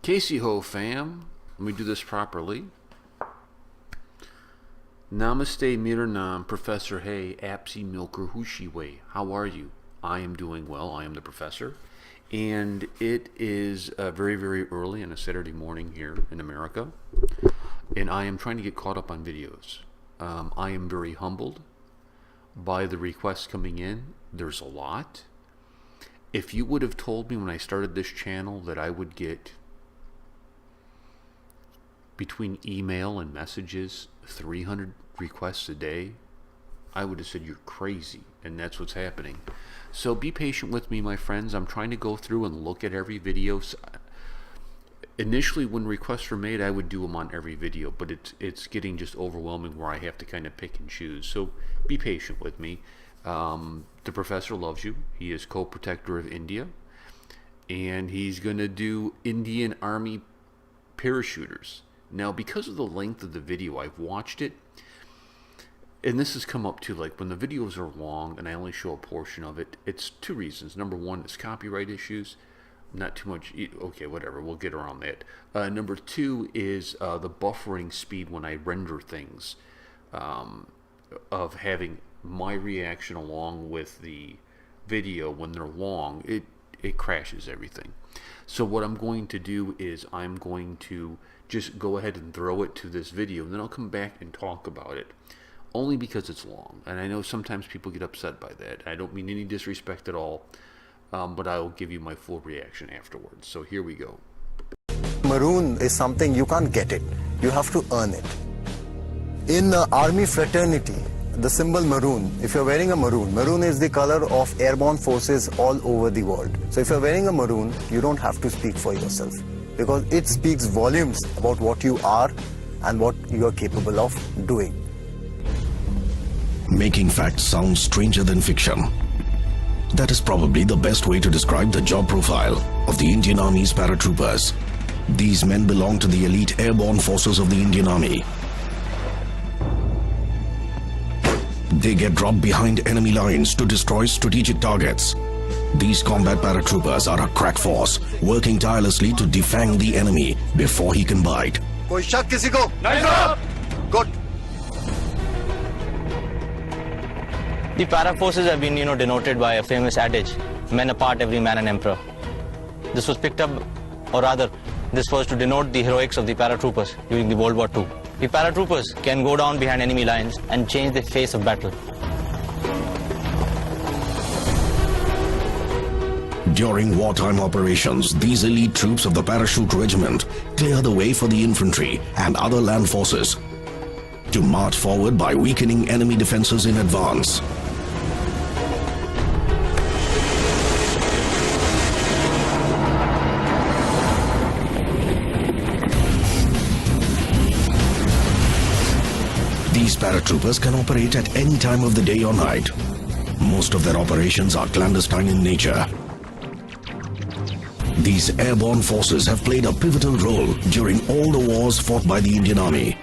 Casey Ho fam, let me do this properly. Namaste Miranam, Professor Hey, Apsi Milker Hushiwe. How are you? I am doing well. I am the professor. And it is very, very early on a Saturday morning here in America. And I am trying to get caught up on videos. I am very humbled by the requests coming in. There's a lot. If you would have told me when I started this channel that I would get between email and messages 300 requests a day, I would have said you're crazy, and that's what's happening. So be patient with me, my friends. I'm trying to go through and look at every video. Initially, when requests were made, I would do them on every video, but it's getting just overwhelming where I have to kind of pick and choose. So be patient with me. The professor loves you. He is co-protector of India, and he's going to do Indian Army parachuters. Now, because of the length of the video, I've watched it, and this has come up too, like when the videos are long and I only show a portion of it, it's two reasons. Number one, it's copyright issues. Not too much, okay, whatever, we'll get around that. Number two is the buffering speed when I render things, of having my reaction along with the video. When they're long, it crashes everything. So what I'm going to do is I'm going to just go ahead and throw it to this video, and then I'll come back and talk about it, only because it's long. And I know sometimes people get upset by that. I don't mean any disrespect at all, but I will give you my full reaction afterwards. So here we go. Maroon is something you can't get it. You have to earn it. In the army fraternity, the symbol maroon, if you're wearing a maroon, maroon is the color of airborne forces all over the world. So if you're wearing a maroon, you don't have to speak for yourself, because it speaks volumes about what you are and what you are capable of doing. Making facts sound stranger than fiction. That is probably the best way to describe the job profile of the Indian Army's paratroopers. These men belong to the elite airborne forces of the Indian Army. They get dropped behind enemy lines to destroy strategic targets. These combat paratroopers are a crack force, working tirelessly to defang the enemy before he can bite. Koi shak kisi ko? Nahi sir! Good. The para forces have been, denoted by a famous adage, men apart, every man an emperor. This was picked up, or rather, this was to denote the heroics of the paratroopers during the World War II. The paratroopers can go down behind enemy lines and change the face of battle. During wartime operations, these elite troops of the Parachute Regiment clear the way for the infantry and other land forces to march forward by weakening enemy defenses in advance. These paratroopers can operate at any time of the day or night. Most of their operations are clandestine in nature. These airborne forces have played a pivotal role during all the wars fought by the Indian Army.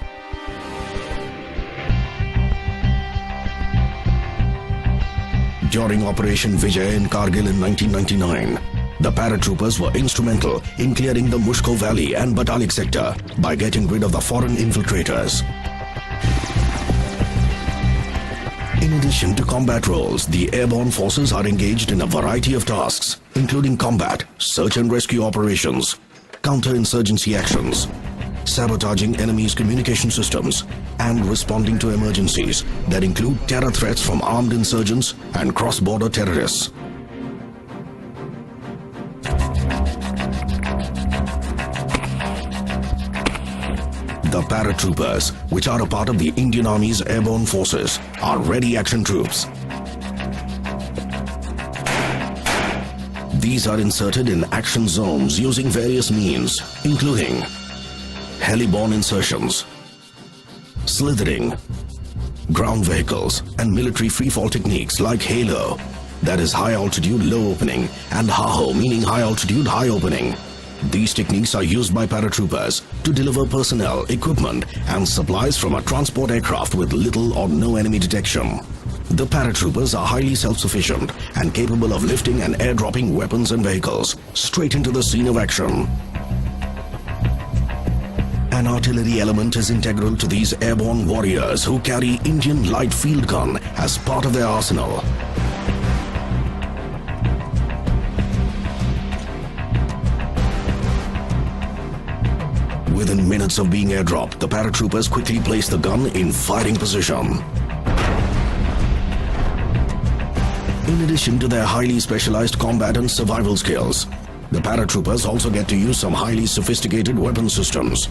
During Operation Vijay in Kargil in 1999, the paratroopers were instrumental in clearing the Mushko Valley and Batalik sector by getting rid of the foreign infiltrators. In addition to combat roles, the airborne forces are engaged in a variety of tasks, including combat, search and rescue operations, counter-insurgency actions, sabotaging enemy's communication systems, and responding to emergencies that include terror threats from armed insurgents and cross-border terrorists. The paratroopers, which are a part of the Indian Army's airborne forces, are ready action troops. These are inserted in action zones using various means, including heli-borne insertions, slithering, ground vehicles, and military freefall techniques like HALO, that is high altitude low opening, and HAHO, meaning high altitude high opening. These techniques are used by paratroopers to deliver personnel, equipment, and supplies from a transport aircraft with little or no enemy detection. The paratroopers are highly self-sufficient and capable of lifting and airdropping weapons and vehicles straight into the scene of action. An artillery element is integral to these airborne warriors who carry Indian light field gun as part of their arsenal. Within minutes of being airdropped, the paratroopers quickly place the gun in firing position. In addition to their highly specialized combat and survival skills, the paratroopers also get to use some highly sophisticated weapon systems.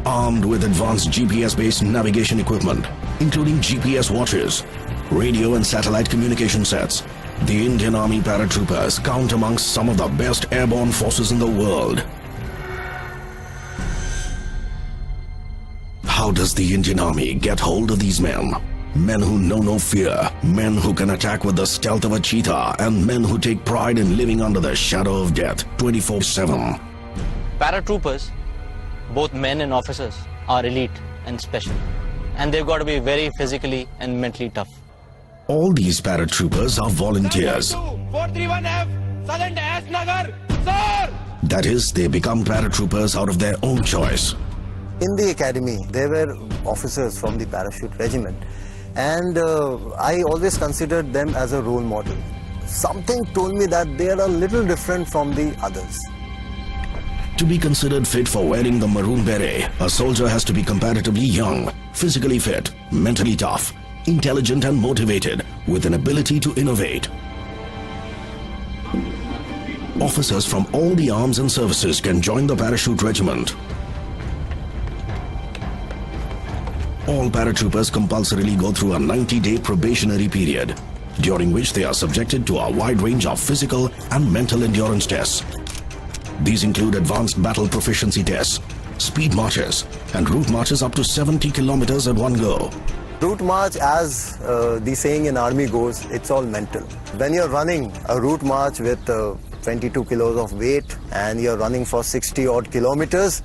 Armed with advanced GPS-based navigation equipment, including GPS watches, radio and satellite communication sets, the Indian Army paratroopers count amongst some of the best airborne forces in the world. How does the Indian Army get hold of these men? Men who know no fear, men who can attack with the stealth of a cheetah, and men who take pride in living under the shadow of death 24/7. Paratroopers, both men and officers, are elite and special. And they've got to be very physically and mentally tough. All these paratroopers are volunteers. 431F, Southern S Nagar, sir! That is, they become paratroopers out of their own choice. In the academy, there were officers from the parachute regiment, and I always considered them as a role model. Something told me that they are a little different from the others. To be considered fit for wearing the maroon beret, a soldier has to be comparatively young, physically fit, mentally tough, intelligent and motivated, with an ability to innovate. Officers from all the arms and services can join the parachute regiment. All paratroopers compulsorily go through a 90-day probationary period, during which they are subjected to a wide range of physical and mental endurance tests. These include advanced battle proficiency tests, speed marches, and route marches up to 70 kilometers at one go. Route march, as the saying in army goes, it's all mental. When you're running a route march with 22 kilos of weight and you're running for 60 odd kilometers,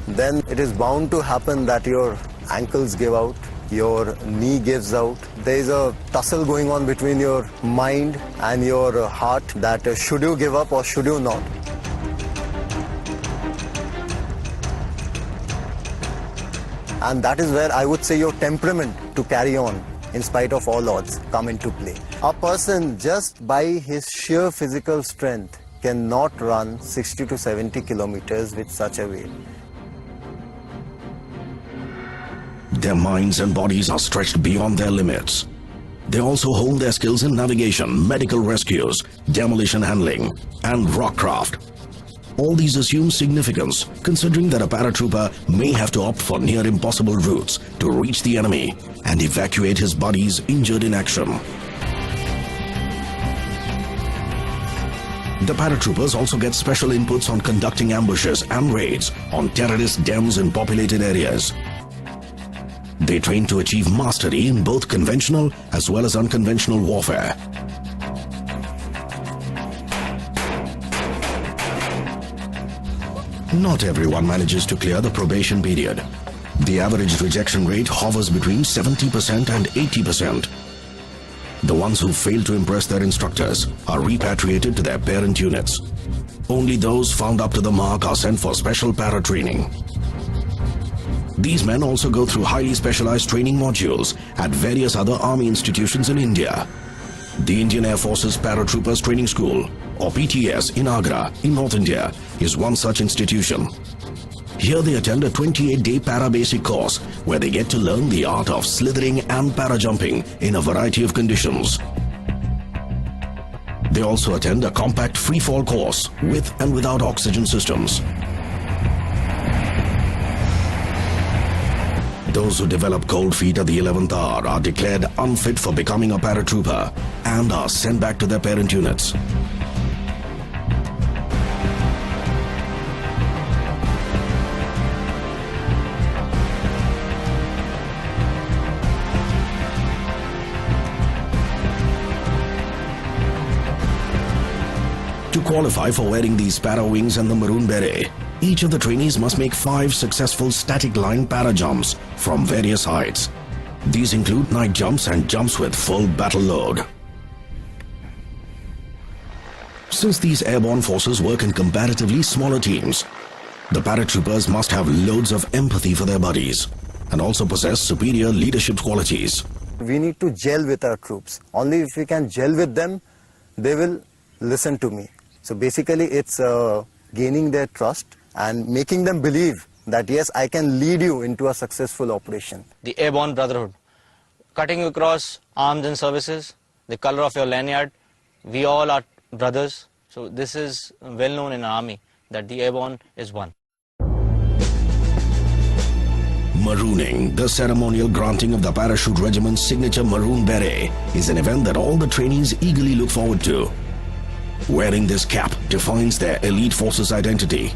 then it is bound to happen that your ankles give out, your knee gives out. There is a tussle going on between your mind and your heart that should you give up or should you not. And that is where I would say your temperament to carry on in spite of all odds come into play. A person just by his sheer physical strength cannot run 60 to 70 kilometers with such a weight. Their minds and bodies are stretched beyond their limits. They also hold their skills in navigation, medical rescues, demolition handling, and rockcraft. All these assume significance, considering that a paratrooper may have to opt for near impossible routes to reach the enemy and evacuate his buddies injured in action. The paratroopers also get special inputs on conducting ambushes and raids on terrorist dens in populated areas. They train to achieve mastery in both conventional as well as unconventional warfare. Not everyone manages to clear the probation period. The average rejection rate hovers between 70% and 80%. The ones who fail to impress their instructors are repatriated to their parent units. Only those found up to the mark are sent for special para-training. These men also go through highly specialized training modules at various other army institutions in India. The Indian Air Force's Paratroopers Training School, or PTS, in Agra, in North India, is one such institution. Here they attend a 28-day para-basic course where they get to learn the art of slithering and para-jumping in a variety of conditions. They also attend a compact free-fall course with and without oxygen systems. Those who develop cold feet at the 11th hour are declared unfit for becoming a paratrooper and are sent back to their parent units. To qualify for wearing these para wings and the maroon beret, each of the trainees must make 5 successful static line para jumps from various heights. These include night jumps and jumps with full battle load. Since these airborne forces work in comparatively smaller teams, The paratroopers must have loads of empathy for their buddies and also possess superior leadership qualities. We need to gel with our troops. Only if we can gel with them, they will listen to me. So basically it's gaining their trust and making them believe that yes, I can lead you into a successful operation. The airborne brotherhood. Cutting across arms and services, the color of your lanyard, we all are brothers. So this is well known in our army that the airborne is one. Marooning, the ceremonial granting of the Parachute Regiment's signature maroon beret, is an event that all the trainees eagerly look forward to. Wearing this cap defines their elite force's identity.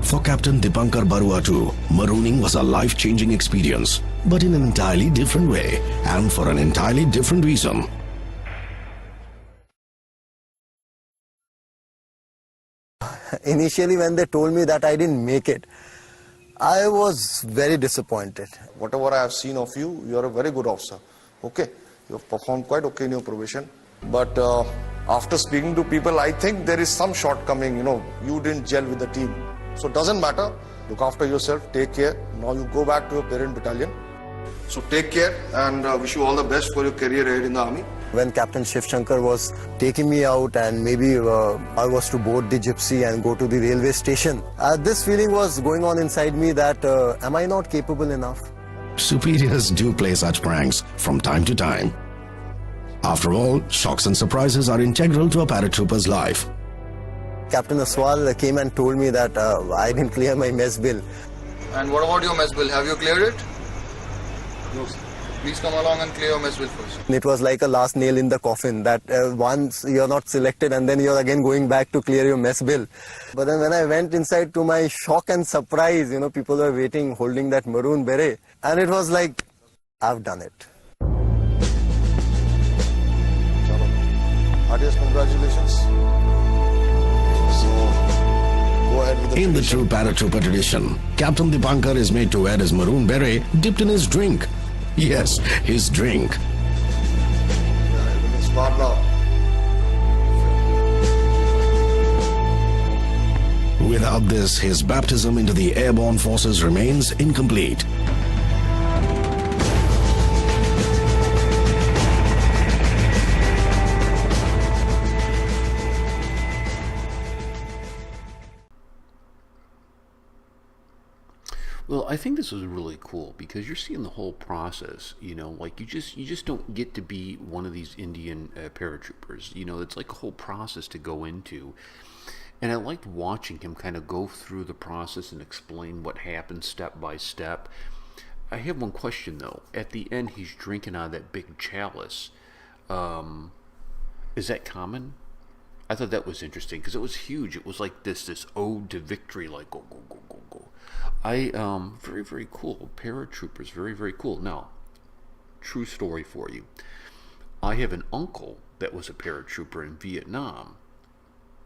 For Captain Dipankar Barua too, marooning was a life-changing experience, but in an entirely different way and for an entirely different reason. Initially when they told me that I didn't make it, I was very disappointed. Whatever I have seen of you, you are a very good officer. Okay, you have performed quite okay in your probation. But after speaking to people, I think there is some shortcoming. You didn't gel with the team. So it doesn't matter. Look after yourself. Take care. Now you go back to your parent battalion. So take care and wish you all the best for your career ahead in the army. When Captain Shiv Shankar was taking me out and maybe I was to board the gypsy and go to the railway station, this feeling was going on inside me that am I not capable enough? Superiors do play such pranks from time to time. After all, shocks and surprises are integral to a paratrooper's life. Captain Aswal came and told me that I didn't clear my mess bill. And what about your mess bill? Have you cleared it? No, sir. Please come along and clear your mess bill first. It was like a last nail in the coffin that once you're not selected and then you're again going back to clear your mess bill. But then when I went inside, to my shock and surprise, people were waiting holding that maroon beret, and it was like, I've done it. Adios, congratulations. So, go ahead with the In the tradition. true paratrooper tradition, Captain Dipankar is made to wear his maroon beret dipped in his drink. Yes, his drink. Everything's smart now. Without this, his baptism into the airborne forces remains incomplete. Well, I think this was really cool because you're seeing the whole process, like you just don't get to be one of these Indian paratroopers. It's like a whole process to go into. And I liked watching him kind of go through the process and explain what happened step by step. I have one question though. At the end, he's drinking out of that big chalice. Is that common? I thought that was interesting because it was huge. It was like this ode to victory, like go, go, go, go, go. Very, very cool. Paratroopers, very, very cool. Now, true story for you. I have an uncle that was a paratrooper in Vietnam,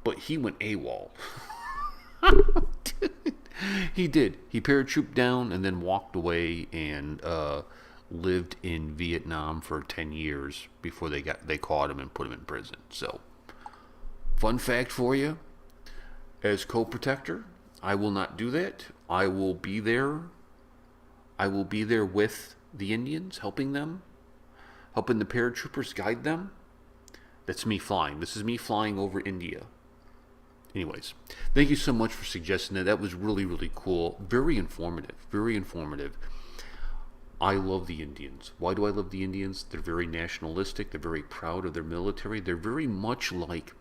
but he went AWOL. He did. He paratrooped down and then walked away and lived in Vietnam for 10 years before they caught him and put him in prison. So, fun fact for you, as co-protector, I will not do that. I will be there. I will be there with the Indians, helping them, helping the paratroopers guide them. That's me flying. This is me flying over India. Anyways, thank you so much for suggesting that. That was really, really cool. Very informative. Very informative. I love the Indians. Why do I love the Indians? They're very nationalistic. They're very proud of their military. They're very much like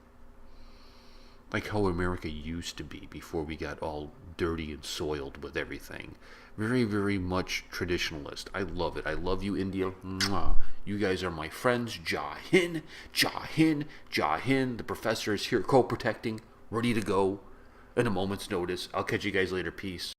how America used to be before we got all dirty and soiled with everything. Very, very much traditionalist. I love it. I love you, India. Mwah. You guys are my friends. Jai Hind, Jai Hind, Jai Hind. The professor is here co-protecting, ready to go in a moment's notice. I'll catch you guys later. Peace.